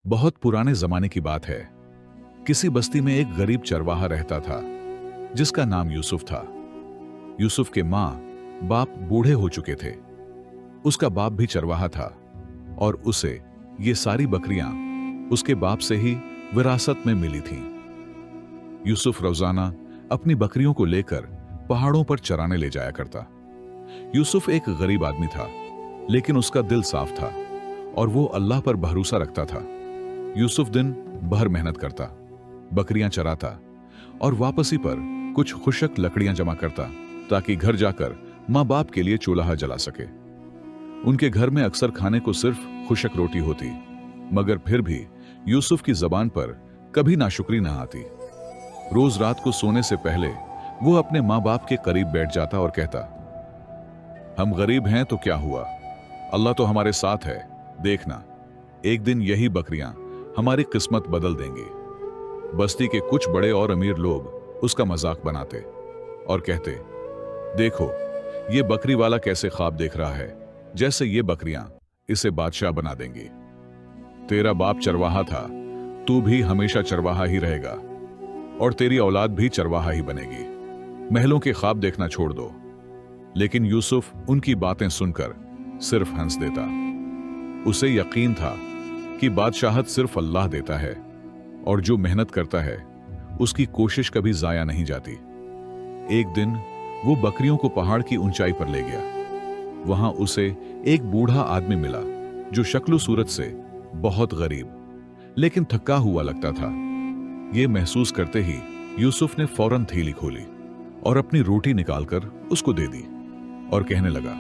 बहुत पुराने जमाने की बात है। किसी बस्ती में एक गरीब चरवाहा रहता था जिसका नाम यूसुफ था। यूसुफ के माँ बाप बूढ़े हो चुके थे। उसका बाप भी चरवाहा था और उसे ये सारी बकरियां उसके बाप से ही विरासत में मिली थीं। यूसुफ रोजाना अपनी बकरियों को लेकर पहाड़ों पर चराने ले जाया करता। यूसुफ एक गरीब आदमी था, लेकिन उसका दिल साफ था और वो अल्लाह पर भरोसा रखता था। यूसुफ दिन भर मेहनत करता, बकरियां चराता और वापसी पर कुछ खुशक लकड़ियां जमा करता ताकि घर जाकर माँ बाप के लिए चूल्हा जला सके। उनके घर में अक्सर खाने को सिर्फ खुशक रोटी होती, मगर फिर भी यूसुफ की जबान पर कभी नाशुक्री ना आती। रोज रात को सोने से पहले वो अपने माँ बाप के करीब बैठ जाता और कहता, हम गरीब हैं तो क्या हुआ, अल्लाह तो हमारे साथ है। देखना, एक दिन यही बकरियां हमारी किस्मत बदल देंगी। बस्ती के कुछ बड़े और अमीर लोग उसका मजाक बनाते और कहते, देखो ये बकरी वाला कैसे ख्वाब देख रहा है, जैसे ये बकरियां इसे बादशाह बना देंगी। तेरा बाप चरवाहा था, तू भी हमेशा चरवाहा ही रहेगा और तेरी औलाद भी चरवाहा ही बनेगी। महलों के ख्वाब देखना छोड़ दो। लेकिन यूसुफ उनकी बातें सुनकर सिर्फ हंस देता। उसे यकीन था कि बादशाहत सिर्फ अल्लाह देता है और जो मेहनत करता है उसकी कोशिश कभी जाया नहीं जाती। एक दिन वो बकरियों को पहाड़ की ऊंचाई पर ले गया। वहां उसे एक बूढ़ा आदमी मिला जो शक्ल सूरत से बहुत गरीब लेकिन थका हुआ लगता था। ये महसूस करते ही यूसुफ ने फौरन थैली खोली और अपनी रोटी निकालकर उसको दे दी और कहने लगा,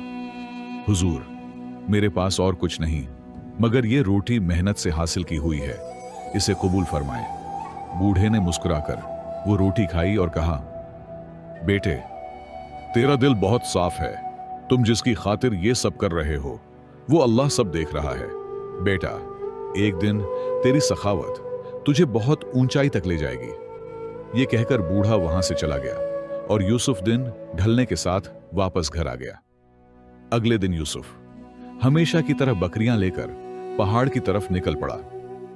हुजूर, मेरे पास और कुछ नहीं, मगर ये रोटी मेहनत से हासिल की हुई है, इसे कबूल फरमाए। बूढ़े ने मुस्कुराकर वो रोटी खाई और कहा, बेटे, तेरा दिल बहुत साफ है। तुम जिसकी खातिर ये सब कर रहे हो वो अल्लाह सब देख रहा है। बेटा, एक दिन तेरी सखावत तुझे बहुत ऊंचाई तक ले जाएगी। ये कहकर बूढ़ा वहां से चला गया और यूसुफ दिन ढलने के साथ वापस घर आ गया। अगले दिन यूसुफ हमेशा की तरह बकरियां लेकर पहाड़ की तरफ निकल पड़ा,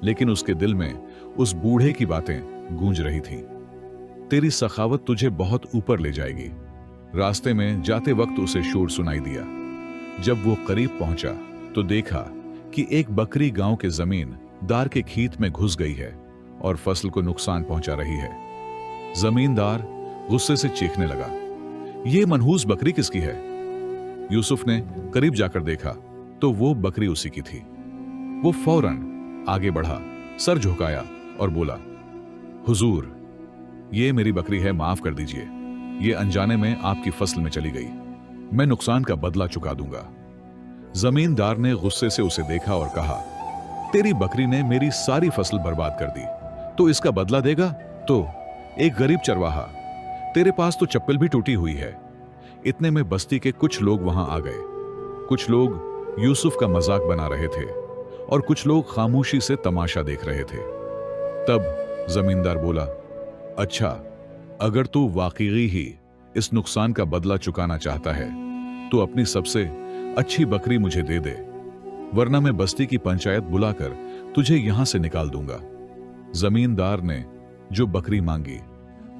लेकिन उसके दिल में उस बूढ़े की बातें गूंज रही थीं। तेरी सखावत तुझे बहुत ऊपर ले जाएगी। रास्ते में जाते वक्त उसे शोर सुनाई दिया। जब वो करीब पहुंचा तो देखा कि एक बकरी गांव के जमीन दार के खेत में घुस गई है और फसल को नुकसान पहुंचा रही है। जमींदार गुस्से से चीखने लगा, ये मनहूस बकरी किसकी है? यूसुफ ने करीब जाकर देखा तो वो बकरी उसी की थी। वो फौरन आगे बढ़ा, सर झुकाया और बोला, हुजूर, ये मेरी बकरी है, माफ कर दीजिए। ये अनजाने में आपकी फसल में चली गई। मैं नुकसान का बदला चुका दूंगा। जमींदार ने गुस्से से उसे देखा और कहा, तेरी बकरी ने मेरी सारी फसल बर्बाद कर दी, तो इसका बदला देगा? तो एक गरीब चरवाहा, तेरे पास तो चप्पल भी टूटी हुई है। इतने में बस्ती के कुछ लोग वहां आ गए। कुछ लोग यूसुफ का मजाक बना रहे थे और कुछ लोग खामोशी से तमाशा देख रहे थे। तब जमींदार बोला, अच्छा, अगर तू वाकई ही इस नुकसान का बदला चुकाना चाहता है तो अपनी सबसे अच्छी बकरी मुझे दे दे, वरना मैं बस्ती की पंचायत बुलाकर तुझे यहां से निकाल दूंगा। जमींदार ने जो बकरी मांगी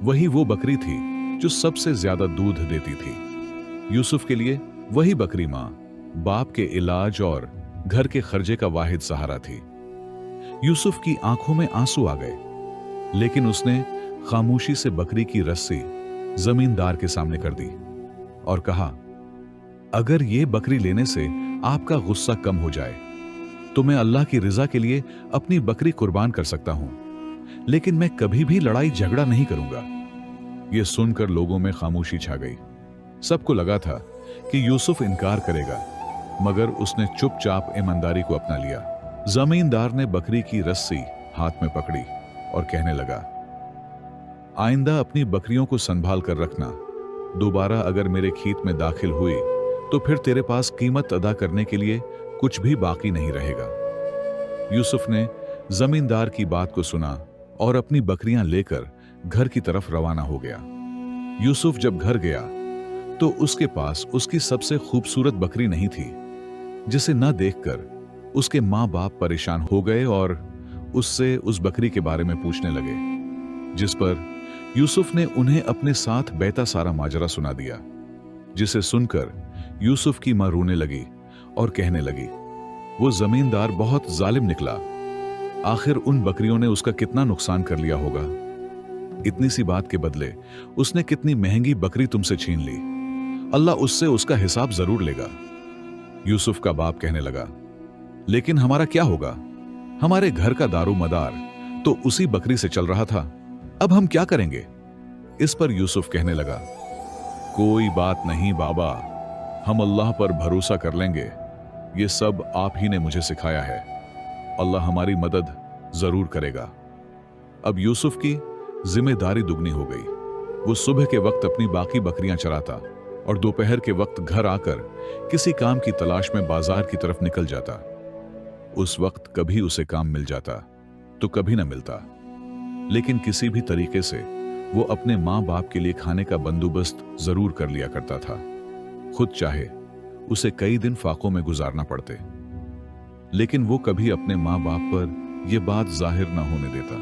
वही वो बकरी थी जो सबसे ज्यादा दूध देती थी। यूसुफ के लिए वही बकरी मां बाप के इलाज और घर के खर्चे का वाहिद सहारा थी। यूसुफ की आंखों में आंसू आ गए, लेकिन उसने खामोशी से बकरी की रस्सी जमींदार के सामने कर दी और कहा, अगर ये बकरी लेने से आपका गुस्सा कम हो जाए तो मैं अल्लाह की रिजा के लिए अपनी बकरी कुर्बान कर सकता हूं, लेकिन मैं कभी भी लड़ाई झगड़ा नहीं करूंगा। यह सुनकर लोगों में खामोशी छा गई। सबको लगा था कि यूसुफ इनकार करेगा, मगर उसने चुपचाप ईमानदारी को अपना लिया। जमींदार ने बकरी की रस्सी हाथ में पकड़ी और कहने लगा, आइंदा अपनी बकरियों को संभाल कर रखना। दोबारा अगर मेरे खेत में दाखिल हुई तो फिर तेरे पास कीमत अदा करने के लिए कुछ भी बाकी नहीं रहेगा। यूसुफ ने जमींदार की बात को सुना और अपनी बकरियां लेकर घर की तरफ रवाना हो गया। यूसुफ जब घर गया तो उसके पास उसकी सबसे खूबसूरत बकरी नहीं थी, जिसे न देखकर उसके माँ बाप परेशान हो गए और उससे उस बकरी के बारे में पूछने लगे, जिस पर यूसुफ ने उन्हें अपने साथ बहता सारा माजरा सुना दिया, जिसे सुनकर यूसुफ की मां रोने लगी और कहने लगी, वो जमींदार बहुत जालिम निकला। आखिर उन बकरियों ने उसका कितना नुकसान कर लिया होगा। इतनी सी बात के बदले उसने कितनी महंगी बकरी तुमसे छीन ली। अल्लाह उससे उसका हिसाब जरूर लेगा। यूसुफ का बाप कहने लगा, लेकिन हमारा क्या होगा? हमारे घर का दारू मदार तो उसी बकरी से चल रहा था, अब हम क्या करेंगे? इस पर यूसुफ कहने लगा, कोई बात नहीं बाबा, हम अल्लाह पर भरोसा कर लेंगे। ये सब आप ही ने मुझे सिखाया है। अल्लाह हमारी मदद जरूर करेगा। अब यूसुफ की जिम्मेदारी दुगनी हो गई। वो सुबह के वक्त अपनी बाकी बकरियां चराता और दोपहर के वक्त घर आकर किसी काम की तलाश में बाजार की तरफ निकल जाता। उस वक्त कभी उसे काम मिल जाता तो कभी न मिलता, लेकिन किसी भी तरीके से वो अपने मां बाप के लिए खाने का बंदोबस्त जरूर कर लिया करता था, खुद चाहे उसे कई दिन फाकों में गुजारना पड़ते। लेकिन वो कभी अपने मां बाप पर यह बात जाहिर न होने देता।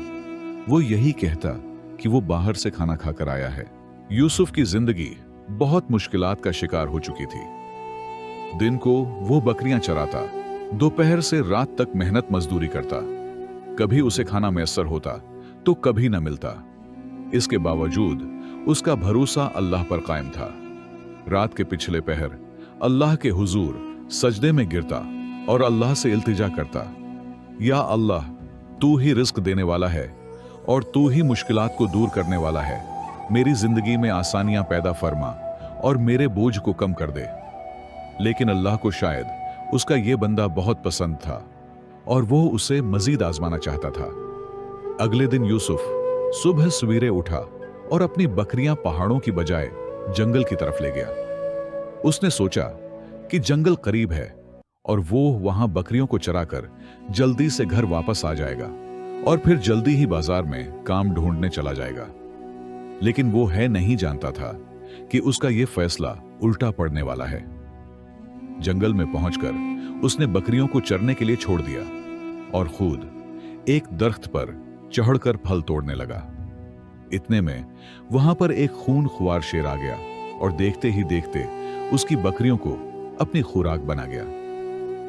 वो यही कहता कि वो बाहर से खाना खाकर आया है। यूसुफ की जिंदगी बहुत मुश्किलात का शिकार हो चुकी थी। दिन को वो बकरियां चराता, दोपहर से रात तक मेहनत मजदूरी करता। कभी उसे खाना मैसर होता तो कभी न मिलता। इसके बावजूद उसका भरोसा अल्लाह पर कायम था। रात के पिछले पहर अल्लाह के हुजूर सजदे में गिरता और अल्लाह से इल्तिजा करता, या अल्लाह, तू ही रिस्क देने वाला है और तू ही मुश्किलात को दूर करने वाला है। मेरी जिंदगी में आसानियां पैदा फरमा और मेरे बोझ को कम कर दे। लेकिन अल्लाह को शायद उसका यह बंदा बहुत पसंद था और वो उसे मजीद आजमाना चाहता था। अगले दिन यूसुफ सुबह सवेरे उठा और अपनी बकरियां पहाड़ों की बजाय जंगल की तरफ ले गया। उसने सोचा कि जंगल करीब है और वो वहां बकरियों को चराकर जल्दी से घर वापस आ जाएगा और फिर जल्दी ही बाजार में काम ढूंढने चला जाएगा। लेकिन वो है नहीं जानता था कि उसका यह फैसला उल्टा पड़ने वाला है। जंगल में पहुंचकर उसने बकरियों को चरने के लिए छोड़ दिया और खुद एक दरख्त पर चढ़कर फल तोड़ने लगा। इतने में वहां पर एक खूनख्वार शेर आ गया और देखते ही देखते उसकी बकरियों को अपनी खुराक बना गया।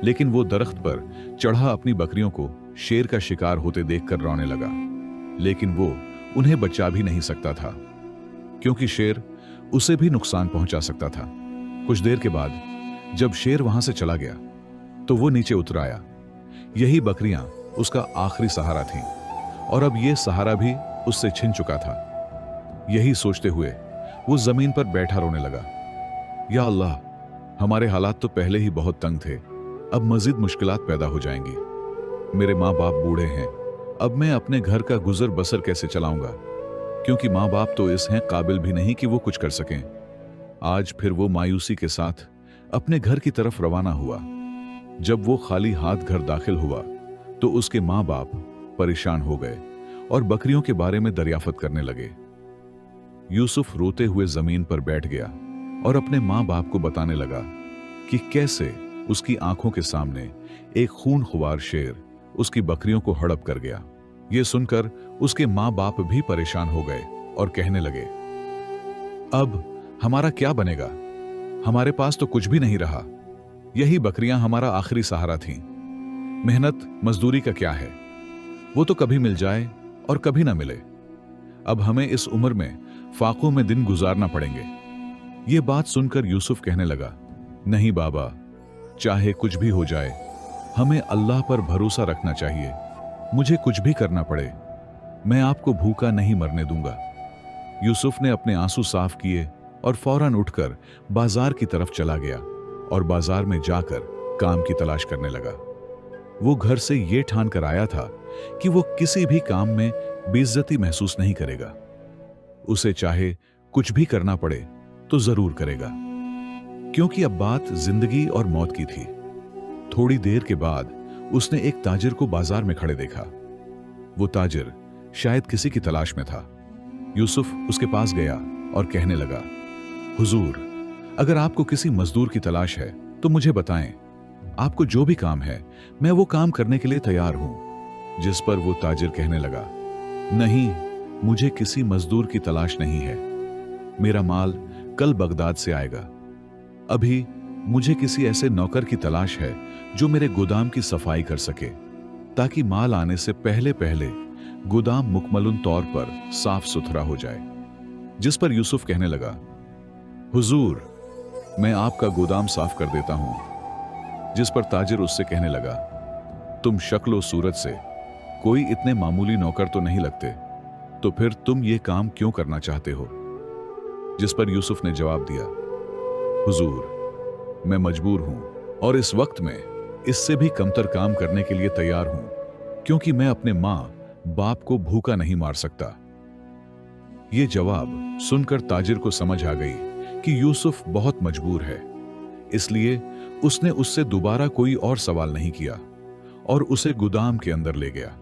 लेकिन वो दरख्त पर चढ़ा अपनी बकरियों को शेर का शिकार होते देखकर रोने लगा। लेकिन वो उन्हें बचा भी नहीं सकता था, क्योंकि शेर उसे भी नुकसान पहुंचा सकता था। कुछ देर के बाद जब शेर वहां से चला गया तो वो नीचे उतर आया। यही बकरियां उसका आखिरी सहारा थीं और अब ये सहारा भी उससे छिन चुका था। यही सोचते हुए वो जमीन पर बैठा रोने लगा। या अल्लाह, हमारे हालात तो पहले ही बहुत तंग थे, अब मजीद मुश्किलात पैदा हो जाएंगी। मेरे माँ बाप बूढ़े हैं, अब मैं अपने घर का गुजर बसर कैसे चलाऊंगा, क्योंकि माँ बाप तो इस हैं काबिल भी नहीं कि वो कुछ कर सकें। आज फिर वो मायूसी के साथ अपने घर की तरफ रवाना हुआ। जब वो खाली हाथ घर दाखिल हुआ तो उसके माँ बाप परेशान हो गए और बकरियों के बारे में दरियाफत करने लगे। यूसुफ रोते हुए जमीन पर बैठ गया और अपने माँ बाप को बताने लगा कि कैसे उसकी आंखों के सामने एक खूनख्वार शेर उसकी बकरियों को हड़प कर गया। यह सुनकर उसके माँ बाप भी परेशान हो गए और कहने लगे, अब हमारा क्या बनेगा? हमारे पास तो कुछ भी नहीं रहा। यही बकरियां हमारा आखिरी सहारा थीं। मेहनत मजदूरी का क्या है, वो तो कभी मिल जाए और कभी ना मिले। अब हमें इस उम्र में फाकों में दिन गुजारना पड़ेंगे। ये बात सुनकर यूसुफ कहने लगा, नहीं बाबा, चाहे कुछ भी हो जाए हमें अल्लाह पर भरोसा रखना चाहिए। मुझे कुछ भी करना पड़े, मैं आपको भूखा नहीं मरने दूंगा। यूसुफ ने अपने आंसू साफ किए और फौरन उठकर बाजार की तरफ चला गया और बाजार में जाकर काम की तलाश करने लगा। वो घर से ये ठान कर आया था कि वो किसी भी काम में बेइज्जती महसूस नहीं करेगा। उसे चाहे कुछ भी करना पड़े तो जरूर करेगा, क्योंकि अब बात जिंदगी और मौत की थी। थोड़ी देर के बाद उसने एक ताजिर को बाजार में खड़े देखा। वो ताजिर शायद किसी की तलाश में था। यूसुफ उसके पास गया और कहने लगा, हुजूर, अगर आपको किसी मजदूर की तलाश है तो मुझे बताएं। आपको जो भी काम है मैं वो काम करने के लिए तैयार हूं। जिस पर वो ताजिर कहने लगा, नहीं, मुझे किसी मजदूर की तलाश नहीं है। मेरा माल कल बगदाद से आएगा। अभी मुझे किसी ऐसे नौकर की तलाश है जो मेरे गोदाम की सफाई कर सके, ताकि माल आने से पहले पहले गोदाम मुकम्मल तौर पर साफ सुथरा हो जाए। जिस पर यूसुफ कहने लगा, हुजूर, मैं आपका गोदाम साफ कर देता हूं। जिस पर ताजिर उससे कहने लगा, तुम शक्लो सूरत से कोई इतने मामूली नौकर तो नहीं लगते, तो फिर तुम ये काम क्यों करना चाहते हो? जिस पर यूसुफ ने जवाब दिया, हुजूर, मैं मजबूर हूं और इस वक्त में इससे भी कमतर काम करने के लिए तैयार हूं, क्योंकि मैं अपने मां बाप को भूखा नहीं मार सकता। यह जवाब सुनकर ताजिर को समझ आ गई कि यूसुफ बहुत मजबूर है, इसलिए उसने उससे दोबारा कोई और सवाल नहीं किया और उसे गोदाम के अंदर ले गया।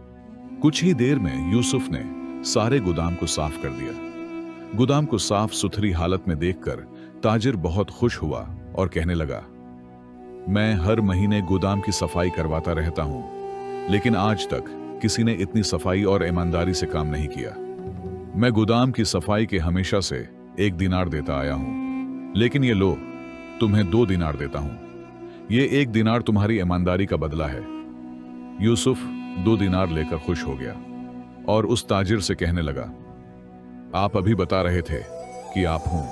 कुछ ही देर में यूसुफ ने सारे गोदाम को साफ कर दिया। गोदाम को साफ सुथरी हालत में देखकर ताजिर बहुत खुश हुआ और कहने लगा, मैं हर महीने गोदाम की सफाई करवाता रहता हूं, लेकिन आज तक किसी ने इतनी सफाई और ईमानदारी से काम नहीं किया। मैं गोदाम की सफाई के हमेशा से 1 दिनार देता आया हूं, लेकिन ये लो, तुम्हें 2 दिनार देता हूं। ये 1 दिनार तुम्हारी ईमानदारी का बदला है। यूसुफ 2 दिनार लेकर खुश हो गया और उस ताजिर से कहने लगा, आप अभी बता रहे थे कि आप हूं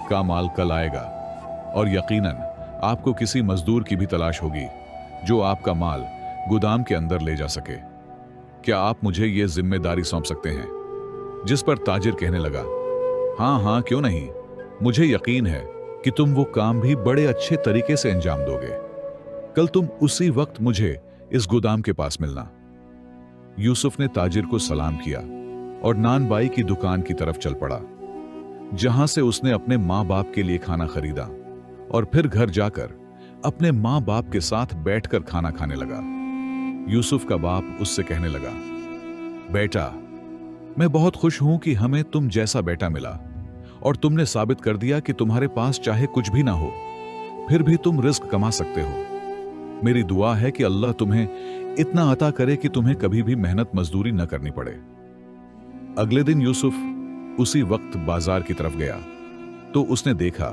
का माल कल आएगा और यकीनन आपको किसी मजदूर की भी तलाश होगी जो आपका माल गोदाम के अंदर ले जा सके। क्या आप मुझे यह जिम्मेदारी सौंप सकते हैं? जिस पर ताजिर कहने लगा, हाँ हाँ, क्यों नहीं, मुझे यकीन है कि तुम वो काम भी बड़े अच्छे तरीके से अंजाम दोगे। कल तुम उसी वक्त मुझे इस गोदाम के पास मिलना। यूसुफ ने ताजिर को सलाम किया और नान बाई की दुकान की तरफ चल पड़ा, जहां से उसने अपने मां बाप के लिए खाना खरीदा और फिर घर जाकर अपने मां बाप के साथ बैठकर खाना खाने लगा। यूसुफ का बाप उससे कहने लगा, बेटा, मैं बहुत खुश हूं कि हमें तुम जैसा बेटा मिला और तुमने साबित कर दिया कि तुम्हारे पास चाहे कुछ भी ना हो, फिर भी तुम रिस्क कमा सकते हो। मेरी दुआ है कि अल्लाह तुम्हें इतना अता करे कि तुम्हें कभी भी मेहनत मजदूरी न करनी पड़े। अगले दिन यूसुफ उसी वक्त बाजार की तरफ गया तो उसने देखा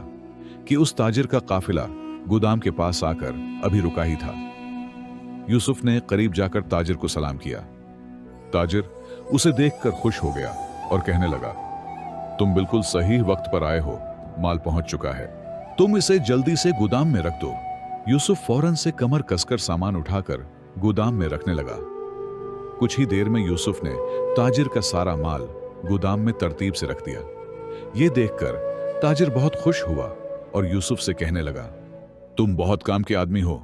कि उस ताजिर का काफिला गोदाम के पास आकर अभी रुका ही था। यूसुफ ने करीब जाकर ताजिर को सलाम किया। ताजिर उसे देखकर खुश हो गया और कहने लगा, तुम बिल्कुल सही वक्त पर आए हो, माल पहुंच चुका है, तुम इसे जल्दी से गोदाम में रख दो। यूसुफ फौरन से कमर कसकर सामान उठाकर गोदाम में रखने लगा। कुछ ही देर में यूसुफ ने ताजिर का सारा माल गोदाम में तरतीब से रख दिया। यह देखकर ताजिर बहुत खुश हुआ और यूसुफ से कहने लगा, तुम बहुत काम के आदमी हो।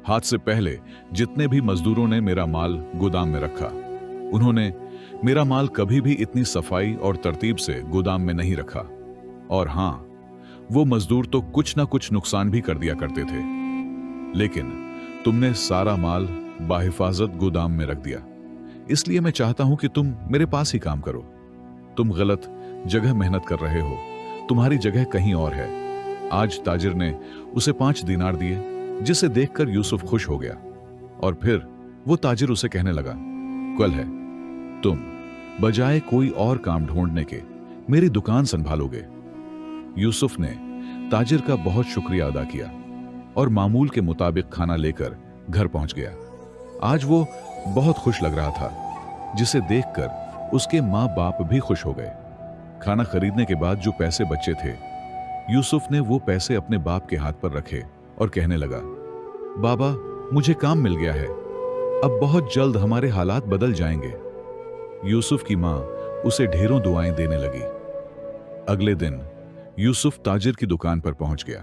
हाथ से पहले जितने भी मजदूरों ने मेरा माल गोदाम में रखा, उन्होंने मेरा माल कभी भी इतनी सफाई और तरतीब से गोदाम में नहीं रखा। और हां, वो मजदूर तो कुछ ना कुछ नुकसान भी कर दिया करते थे, लेकिन तुमने सारा माल बाहिफाजत गोदाम में रख दिया। इसलिए मैं चाहता हूं कि तुम मेरे पास ही काम करो। तुम गलत जगह मेहनत कर रहे हो, तुम्हारी जगह कहीं और है। आज ताजिर ने उसे 5 दिनार दिए, जिसे देखकर यूसुफ खुश हो गया और फिर वो ताजिर उसे कहने लगा, कल है, तुम बजाय कोई और काम ढूंढने के मेरी दुकान संभालोगे। यूसुफ ने ताजिर का बहुत शुक्रिया अदा किया और मामूल के मुताबिक खाना लेकर घर पहुंच गया। आज वो बहुत खुश लग रहा था, जिसे देखकर उसके मां बाप भी खुश हो गए। खाना खरीदने के बाद जो पैसे बचे थे, यूसुफ ने वो पैसे अपने बाप के हाथ पर रखे और कहने लगा, बाबा, मुझे काम मिल गया है, अब बहुत जल्द हमारे हालात बदल जाएंगे। यूसुफ की मां उसे ढेरों दुआएं देने लगी। अगले दिन यूसुफ ताजिर की दुकान पर पहुंच गया।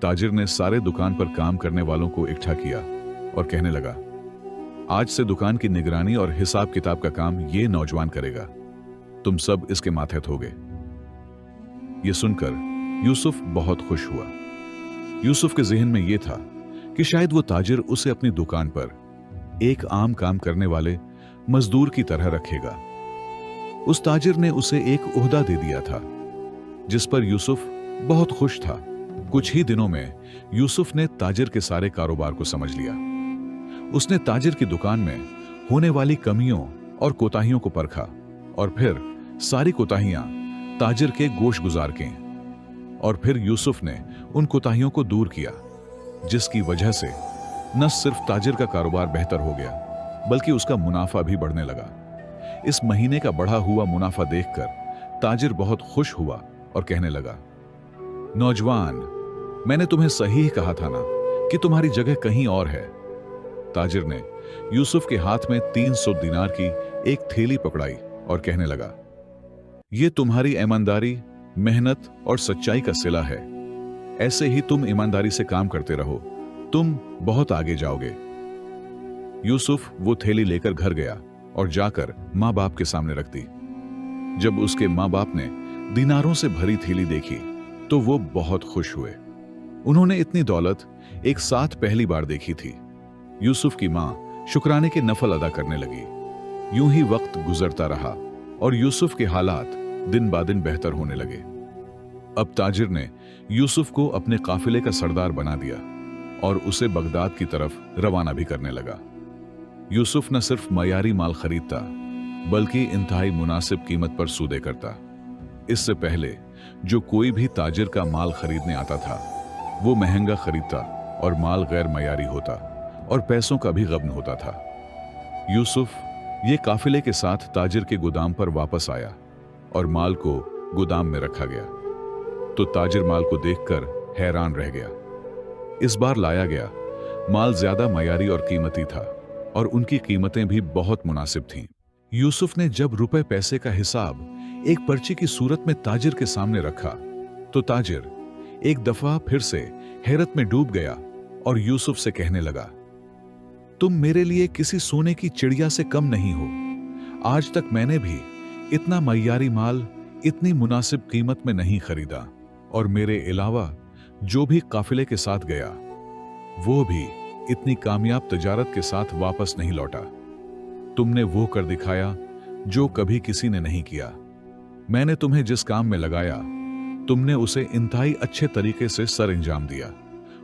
ताजिर ने सारे दुकान पर काम करने वालों को इकट्ठा किया और कहने लगा, आज से दुकान की निगरानी और हिसाब किताब का काम ये नौजवान करेगा, तुम सब इसके माथे थोगे। यह सुनकर यूसुफ बहुत खुश हुआ। यूसुफ के जहन में यह था कि शायद वो ताजिर उसे अपनी दुकान पर एक आम काम करने वाले मजदूर की तरह रखेगा। उस ताजिर ने उसे एक ओहदा दे दिया था, जिस पर यूसुफ बहुत खुश था। कुछ ही दिनों में यूसुफ ने ताजिर के सारे कारोबार को समझ लिया। उसने ताजिर की दुकान में होने वाली कमियों और कोताहियों को परखा और फिर सारी कोताहियां ताजिर के गोश गुजार के, और फिर यूसुफ ने उन कोताहियों को दूर किया, जिसकी वजह से न सिर्फ ताजिर का कारोबार बेहतर हो गया बल्कि उसका मुनाफा भी बढ़ने लगा। इस महीने का बढ़ा हुआ मुनाफा देखकर ताजिर बहुत खुश हुआ और कहने लगा, नौजवान, मैंने तुम्हें सही ही कहा था ना कि तुम्हारी जगह कहीं और है। ताजिर ने यूसुफ के हाथ में 300 दिनार की एक थैली पकड़ाई और कहने लगा, यह तुम्हारी ईमानदारी, मेहनत और सच्चाई का सिला है। ऐसे ही तुम ईमानदारी से काम करते रहो, तुम बहुत आगे जाओगे। यूसुफ वो थैली लेकर घर गया और जाकर माँ बाप के सामने रख दी। जब उसके माँ बाप ने दिनारों से भरी थैली देखी तो वो बहुत खुश हुए। उन्होंने इतनी दौलत एक साथ पहली बार देखी थी। यूसुफ की माँ शुक्राने के नफल अदा करने लगी। यूं ही वक्त गुजरता रहा और यूसुफ के हालात दिन ब दिन बेहतर होने लगे। अब ताजिर ने यूसुफ को अपने काफिले का सरदार बना दिया और उसे बगदाद की तरफ रवाना भी करने लगा। यूसुफ न सिर्फ मयारी माल खरीदता बल्कि इंतहाई मुनासिब कीमत पर सौदे करता। इससे पहले जो कोई भी ताजिर का माल खरीदने आता था वो महंगा खरीदता और माल गैर मयारी होता और पैसों का भी गबन होता था। यूसुफ ये काफिले के साथ ताजिर के गोदाम पर वापस आया और माल को गोदाम में रखा गया तो ताजिर माल को देखकर हैरान रह गया। इस बार लाया गया माल ज्यादा मयारी और कीमती था और उनकी कीमतें भी बहुत मुनासिब थीं। यूसुफ ने जब रुपए पैसे का हिसाब एक पर्ची की सूरत में ताजिर के सामने रखा तो ताजिर एक दफा फिर से हैरत में डूब गया और यूसुफ से कहने लगा, तुम मेरे लिए किसी सोने की चिड़िया से कम नहीं हो। आज तक मैंने भी इतना मयारी माल इतनी मुनासिब कीमत में नहीं खरीदा और मेरे अलावा जो भी काफिले के साथ गया वो भी इतनी कामयाब तजारत के साथ वापस नहीं लौटा। तुमने वो कर दिखाया जो कभी किसी ने नहीं किया। मैंने तुम्हें जिस काम में लगाया तुमने उसे इंतहाई अच्छे तरीके से सर अंजाम दिया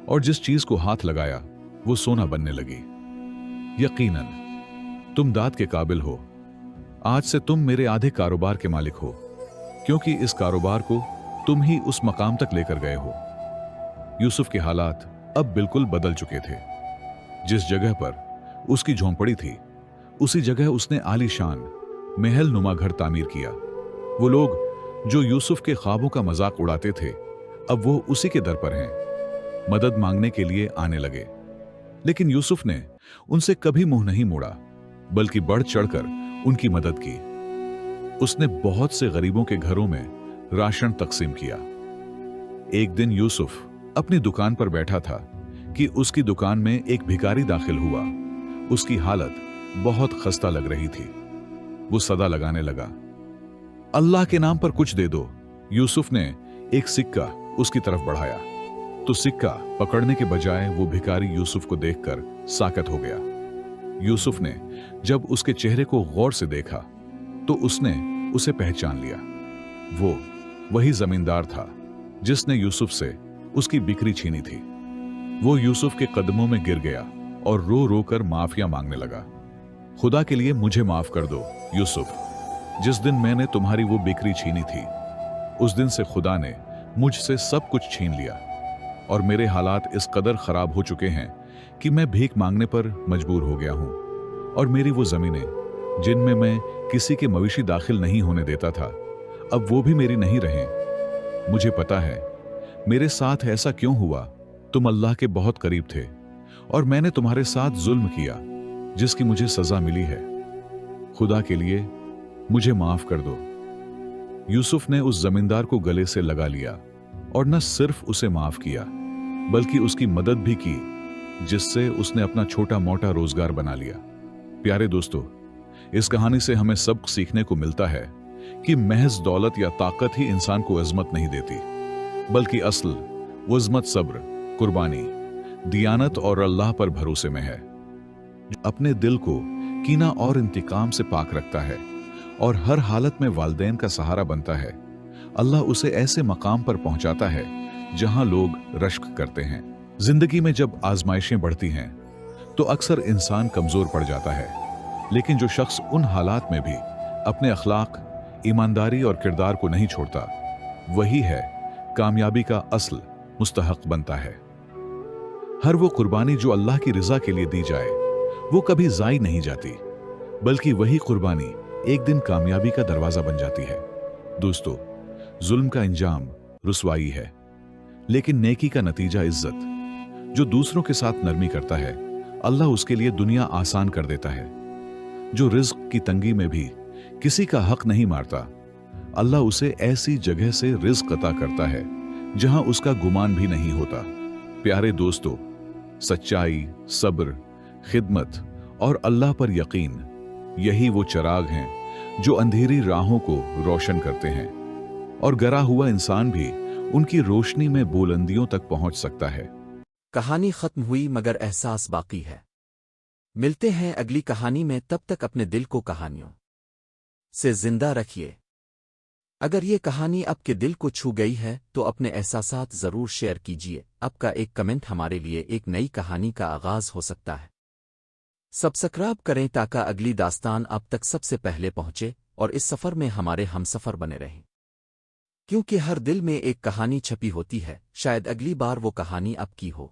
और जिस चीज को हाथ लगाया वो सोना बनने लगी। यकीनन तुम दाद के काबिल हो। आज से तुम मेरे आधे कारोबार के मालिक हो, क्योंकि इस कारोबार को तुम ही उस मकाम तक लेकर गए हो। यूसुफ के हालात अब बिल्कुल बदल चुके थे। जिस जगह पर उसकी झोंपड़ी थी उसी जगह उसने आलीशान महल नुमा घर तामीर किया। वो लोग जो यूसुफ के ख्वाबों का मजाक उड़ाते थे अब वो उसी के दर पर हैं, मदद मांगने के लिए आने लगे। लेकिन यूसुफ ने उनसे कभी मुंह नहीं मोड़ा बल्कि बढ़ चढ़कर उनकी मदद की। उसने बहुत से गरीबों के घरों में राशन तकसीम किया। एक दिन यूसुफ अपनी दुकान पर बैठा था कि उसकी दुकान में एक भिखारी दाखिल हुआ। उसकी हालत बहुत खस्ता लग रही थी। वो सदा लगाने लगा, अल्लाह के नाम पर कुछ दे दो। यूसुफ ने एक सिक्का उसकी तरफ बढ़ाया तो सिक्का पकड़ने के बजाय वो भिखारी यूसुफ को देखकर साकत हो गया। यूसुफ ने जब उसके चेहरे को गौर से देखा तो उसने उसे पहचान लिया। वो वही जमींदार था जिसने यूसुफ से उसकी बिक्री छीनी थी। वो यूसुफ के कदमों में गिर गया और रो रो कर माफिया मांगने लगा। खुदा के लिए मुझे माफ कर दो यूसुफ। जिस दिन मैंने तुम्हारी वो बिक्री छीनी थी उस दिन से खुदा ने मुझसे सब कुछ छीन लिया और मेरे हालात इस कदर खराब हो चुके हैं कि मैं भीख मांगने पर मजबूर हो गया हूं और मेरी वो जमीनें जिनमें मैं किसी के मवेशी दाखिल नहीं होने देता था अब वो भी मेरी नहीं रहे। मुझे पता है मेरे साथ ऐसा क्यों हुआ। तुम अल्लाह के बहुत करीब थे और मैंने तुम्हारे साथ जुल्म किया जिसकी मुझे सजा मिली है। खुदा के लिए मुझे माफ कर दो। यूसुफ ने उस जमींदार को गले से लगा लिया और न सिर्फ उसे माफ किया बल्कि उसकी मदद भी की, जिससे उसने अपना छोटा मोटा रोजगार बना लिया। प्यारे दोस्तों, इस कहानी से हमें सबक सीखने को मिलता है कि महज दौलत या ताकत ही इंसान को अजमत नहीं देती, बल्कि असल वो अजमत सब्र, कुर्बानी, दियानत और अल्लाह पर भरोसे में है। जो अपने दिल को कीना और इंतकाम से पाक रखता है और हर हालत में वालिदैन का सहारा बनता है, अल्लाह उसे ऐसे मकाम पर पहुंचाता है जहां लोग रश्क करते हैं। जिंदगी में जब आजमाइशें बढ़ती हैं तो अक्सर इंसान कमजोर पड़ जाता है लेकिन जो शख्स उन हालात में भी अपने अखलाक, ईमानदारी और किरदार को नहीं छोड़ता, वही है कामयाबी का असल मुस्तहक बनता है। हर वो कुर्बानी जो अल्लाह की रिजा के लिए दी जाए, वो कभी जाई नहीं जाती, बल्कि वही कुर्बानी एक दिन कामयाबी का दरवाजा बन जाती है। दोस्तों, जुल्म का इंजाम रुसवाई है, लेकिन नेकी का नतीजा इज्जत। जो दूसरों के साथ नरमी करता है, अल्लाह उसके लिए दुनिया आसान कर देता है। जो रिज्क की तंगी में भी किसी का हक नहीं मारता, अल्लाह उसे ऐसी जगह से रिज्क अता करता है जहां उसका गुमान भी नहीं होता। प्यारे दोस्तों, सच्चाई, सब्र, खिदमत और अल्लाह पर यकीन, यही वो चिराग हैं जो अंधेरी राहों को रोशन करते हैं, और गरा हुआ इंसान भी उनकी रोशनी में बुलंदियों तक पहुंच सकता है। कहानी खत्म हुई मगर एहसास बाकी है। मिलते हैं अगली कहानी में, तब तक अपने दिल को कहानियों से जिंदा रखिए। अगर ये कहानी आपके दिल को छू गई है तो अपने एहसासात जरूर शेयर कीजिए। आपका एक कमेंट हमारे लिए एक नई कहानी का आगाज हो सकता है। सब्सक्राइब करें ताकि अगली दास्तान आप तक सबसे पहले पहुंचे और इस सफर में हमारे हमसफर बने रहें। क्योंकि हर दिल में एक कहानी छपी होती है, शायद अगली बार वो कहानी आपकी हो।